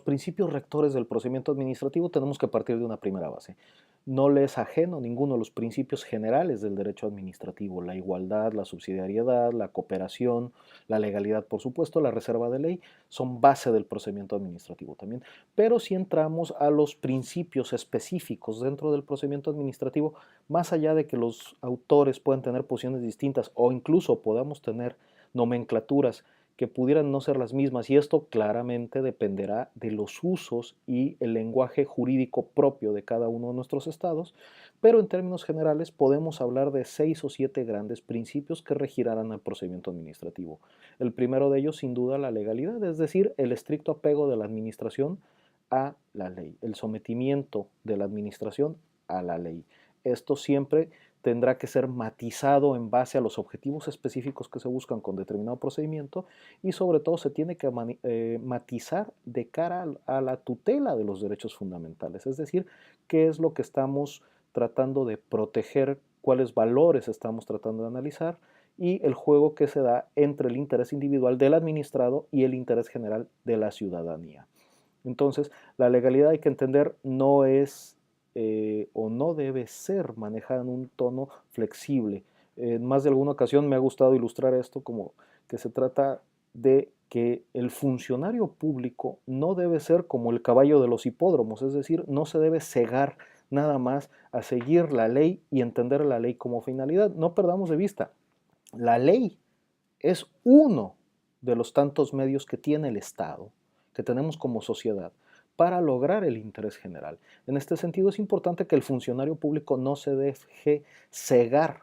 principios rectores del procedimiento administrativo tenemos que partir de una primera base. No le es ajeno ninguno de los principios generales del derecho administrativo: la igualdad, la subsidiariedad, la cooperación, la legalidad, por supuesto, la reserva de ley, son base del procedimiento administrativo también. Pero si entramos a los principios específicos dentro del procedimiento administrativo, más allá de que los autores puedan tener posiciones distintas o incluso podamos tener nomenclaturas que pudieran no ser las mismas, y esto claramente dependerá de los usos y el lenguaje jurídico propio de cada uno de nuestros estados, pero en términos generales podemos hablar de 6 o 7 grandes principios que regirán el procedimiento administrativo. El primero de ellos, sin duda, la legalidad, es decir, el estricto apego de la administración a la ley, el sometimiento de la administración a la ley. Esto siempre tendrá que ser matizado en base a los objetivos específicos que se buscan con determinado procedimiento, y sobre todo se tiene que matizar de cara a la tutela de los derechos fundamentales, es decir, qué es lo que estamos tratando de proteger, cuáles valores estamos tratando de analizar, y el juego que se da entre el interés individual del administrado y el interés general de la ciudadanía. Entonces, la legalidad, hay que entender, no es o no debe ser manejada en un tono flexible. En más de alguna ocasión me ha gustado ilustrar esto como que se trata de que el funcionario público no debe ser como el caballo de los hipódromos, es decir, no se debe cegar nada más a seguir la ley y entender la ley como finalidad. No perdamos de vista, la ley es uno de los tantos medios que tiene el Estado, que tenemos como sociedad, para lograr el interés general. En este sentido, es importante que el funcionario público no se deje cegar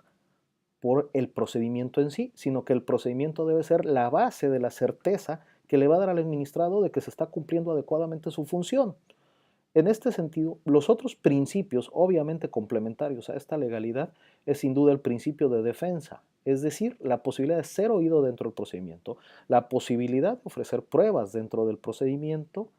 por el procedimiento en sí, sino que el procedimiento debe ser la base de la certeza que le va a dar al administrado de que se está cumpliendo adecuadamente su función. En este sentido, los otros principios, obviamente complementarios a esta legalidad, es sin duda el principio de defensa, es decir, la posibilidad de ser oído dentro del procedimiento, la posibilidad de ofrecer pruebas dentro del procedimiento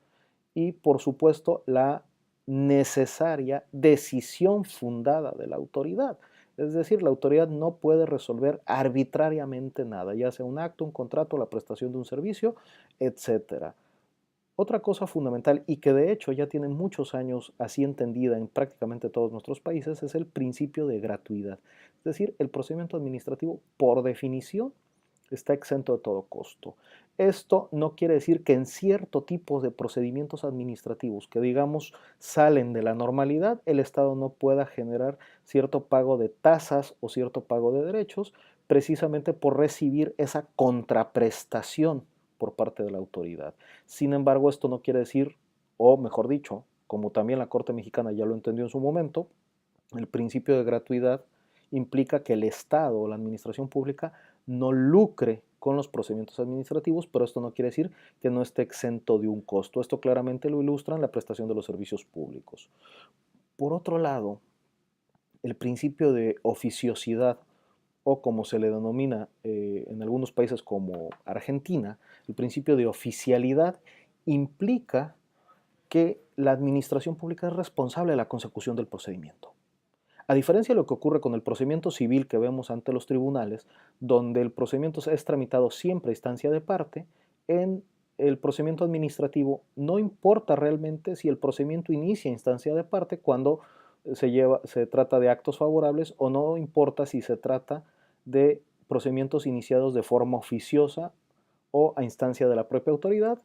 y, por supuesto, la necesaria decisión fundada de la autoridad. Es decir, la autoridad no puede resolver arbitrariamente nada, ya sea un acto, un contrato, la prestación de un servicio, etcétera. Otra cosa fundamental, y que de hecho ya tiene muchos años así entendida en prácticamente todos nuestros países, es el principio de gratuidad. Es decir, el procedimiento administrativo, por definición, está exento de todo costo. Esto no quiere decir que en cierto tipo de procedimientos administrativos que, digamos, salen de la normalidad, el Estado no pueda generar cierto pago de tasas o cierto pago de derechos, precisamente por recibir esa contraprestación por parte de la autoridad. Sin embargo, esto no quiere decir, o mejor dicho, como también la Corte Mexicana ya lo entendió en su momento, el principio de gratuidad implica que el Estado o la administración pública no lucre con los procedimientos administrativos, pero esto no quiere decir que no esté exento de un costo. Esto claramente lo ilustra en la prestación de los servicios públicos. Por otro lado, el principio de oficiosidad, o como se le denomina en algunos países como Argentina, el principio de oficialidad, implica que la administración pública es responsable de la consecución del procedimiento. A diferencia de lo que ocurre con el procedimiento civil que vemos ante los tribunales, donde el procedimiento es tramitado siempre a instancia de parte, en el procedimiento administrativo no importa realmente si el procedimiento inicia a instancia de parte cuando se trata de actos favorables, o no importa si se trata de procedimientos iniciados de forma oficiosa o a instancia de la propia autoridad,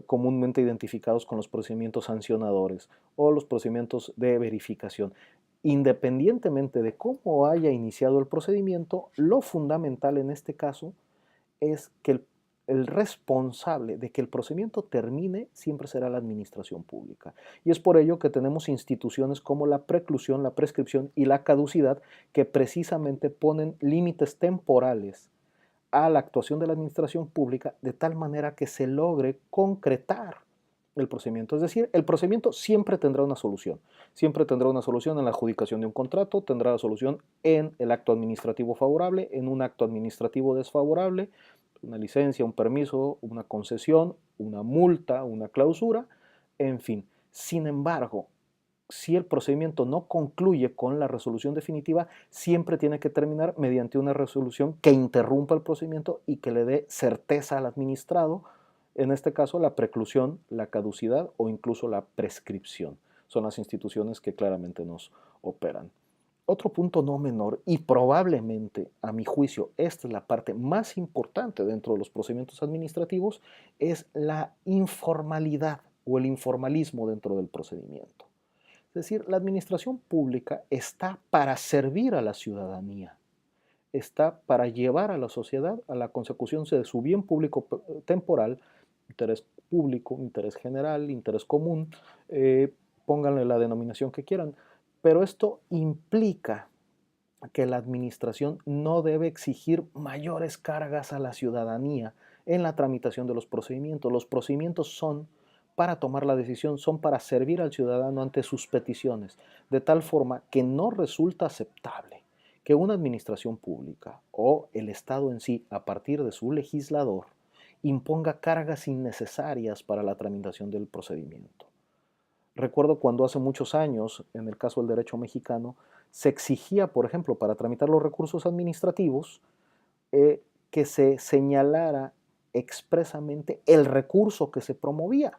comúnmente identificados con los procedimientos sancionadores o los procedimientos de verificación. Independientemente de cómo haya iniciado el procedimiento, lo fundamental en este caso es que el responsable de que el procedimiento termine siempre será la administración pública. Y es por ello que tenemos instituciones como la preclusión, la prescripción y la caducidad, que precisamente ponen límites temporales a la actuación de la administración pública, de tal manera que se logre concretar el procedimiento. Es decir, el procedimiento siempre tendrá una solución. Siempre tendrá una solución en la adjudicación de un contrato, tendrá la solución en el acto administrativo favorable, en un acto administrativo desfavorable, una licencia, un permiso, una concesión, una multa, una clausura, en fin. Sin embargo, si el procedimiento no concluye con la resolución definitiva, siempre tiene que terminar mediante una resolución que interrumpa el procedimiento y que le dé certeza al administrado En este caso, la preclusión, la caducidad o incluso la prescripción son las instituciones que claramente nos operan. Otro punto no menor, y probablemente, a mi juicio, esta es la parte más importante dentro de los procedimientos administrativos, es la informalidad o el informalismo dentro del procedimiento. Es decir, la administración pública está para servir a la ciudadanía, está para llevar a la sociedad a la consecución de su bien público temporal, interés público, interés general, interés común, pónganle la denominación que quieran, pero esto implica que la administración no debe exigir mayores cargas a la ciudadanía en la tramitación de los procedimientos. Los procedimientos son para tomar la decisión, son para servir al ciudadano ante sus peticiones, de tal forma que no resulta aceptable que una administración pública o el Estado en sí, a partir de su legislador, imponga cargas innecesarias para la tramitación del procedimiento. Recuerdo cuando hace muchos años, en el caso del derecho mexicano, se exigía, por ejemplo, para tramitar los recursos administrativos, que se señalara expresamente el recurso que se promovía.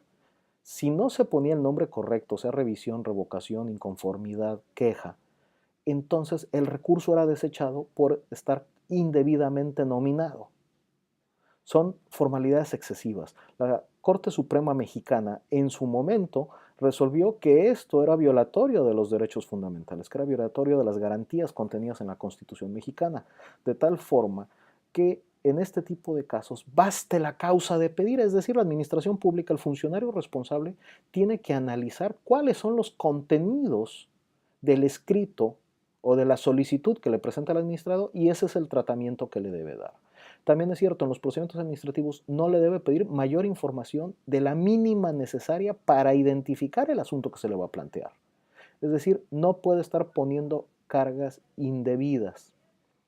Si no se ponía el nombre correcto, sea revisión, revocación, inconformidad, queja, entonces el recurso era desechado por estar indebidamente nominado. Son formalidades excesivas. La Corte Suprema Mexicana en su momento resolvió que esto era violatorio de los derechos fundamentales, que era violatorio de las garantías contenidas en la Constitución mexicana, de tal forma que en este tipo de casos baste la causa de pedir, es decir, la administración pública, el funcionario responsable, tiene que analizar cuáles son los contenidos del escrito o de la solicitud que le presenta el administrado y ese es el tratamiento que le debe dar. También es cierto, en los procedimientos administrativos no le debe pedir mayor información de la mínima necesaria para identificar el asunto que se le va a plantear. Es decir, no puede estar poniendo cargas indebidas,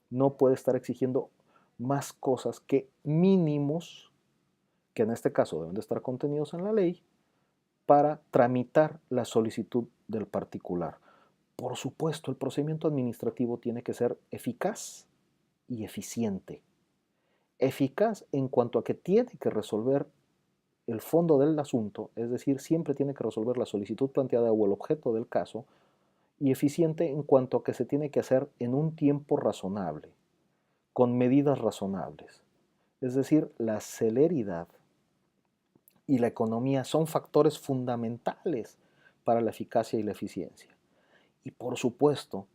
no puede estar exigiendo más cosas que mínimos, que en este caso deben de estar contenidos en la ley, para tramitar la solicitud del particular. Por supuesto, el procedimiento administrativo tiene que ser eficaz y eficiente. Eficaz en cuanto a que tiene que resolver el fondo del asunto, es decir, siempre tiene que resolver la solicitud planteada o el objeto del caso, y eficiente en cuanto a que se tiene que hacer en un tiempo razonable, con medidas razonables. Es decir, la celeridad y la economía son factores fundamentales para la eficacia y la eficiencia. Y por supuesto,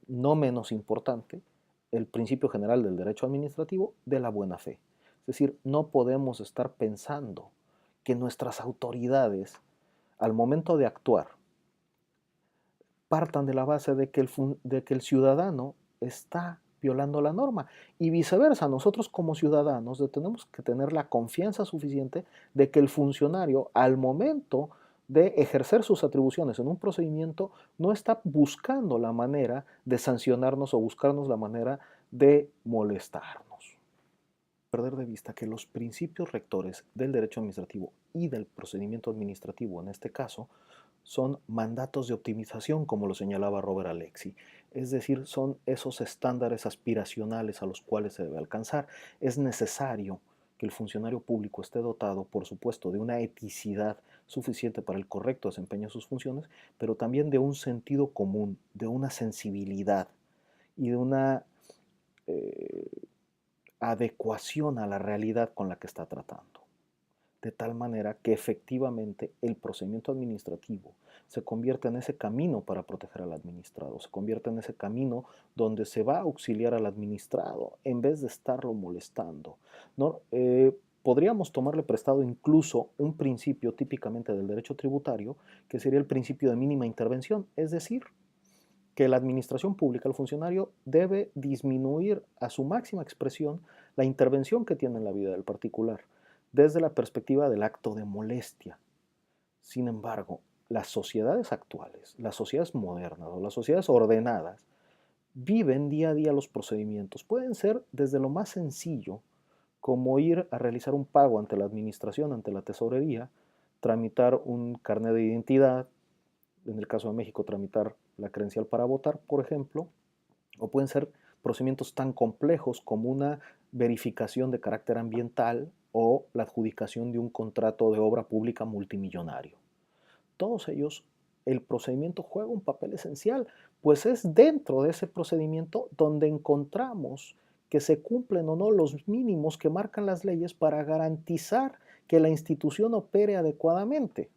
no menos importante, el principio general del derecho administrativo de la buena fe. Es decir, no podemos estar pensando que nuestras autoridades, al momento de actuar, partan de la base de que el ciudadano está violando la norma. Y viceversa, nosotros como ciudadanos tenemos que tener la confianza suficiente de que el funcionario, al momento de ejercer sus atribuciones en un procedimiento, no está buscando la manera de sancionarnos o buscarnos la manera de molestarnos. Perder de vista que los principios rectores del derecho administrativo y del procedimiento administrativo en este caso son mandatos de optimización, como lo señalaba Robert Alexi. Es decir, son esos estándares aspiracionales a los cuales se debe alcanzar. Es necesario que el funcionario público esté dotado, por supuesto, de una eticidad suficiente para el correcto desempeño de sus funciones, pero también de un sentido común, de una sensibilidad y de una eh, adecuación a la realidad con la que está tratando, de tal manera que efectivamente el procedimiento administrativo se convierte en ese camino para proteger al administrado, se convierte en ese camino donde se va a auxiliar al administrado en vez de estarlo molestando, ¿no? Podríamos tomarle prestado incluso un principio típicamente del derecho tributario, que sería el principio de mínima intervención, es decir, que la administración pública, el funcionario, debe disminuir a su máxima expresión la intervención que tiene en la vida del particular, desde la perspectiva del acto de molestia. Sin embargo, las sociedades actuales, las sociedades modernas o las sociedades ordenadas, viven día a día los procedimientos. Pueden ser desde lo más sencillo, como ir a realizar un pago ante la administración, ante la tesorería, tramitar un carnet de identidad, en el caso de México, tramitar la credencial para votar, por ejemplo, o pueden ser procedimientos tan complejos como una verificación de carácter ambiental o la adjudicación de un contrato de obra pública multimillonario. Todos ellos, el procedimiento juega un papel esencial, pues es dentro de ese procedimiento donde encontramos que se cumplen o no los mínimos que marcan las leyes para garantizar que la institución opere adecuadamente.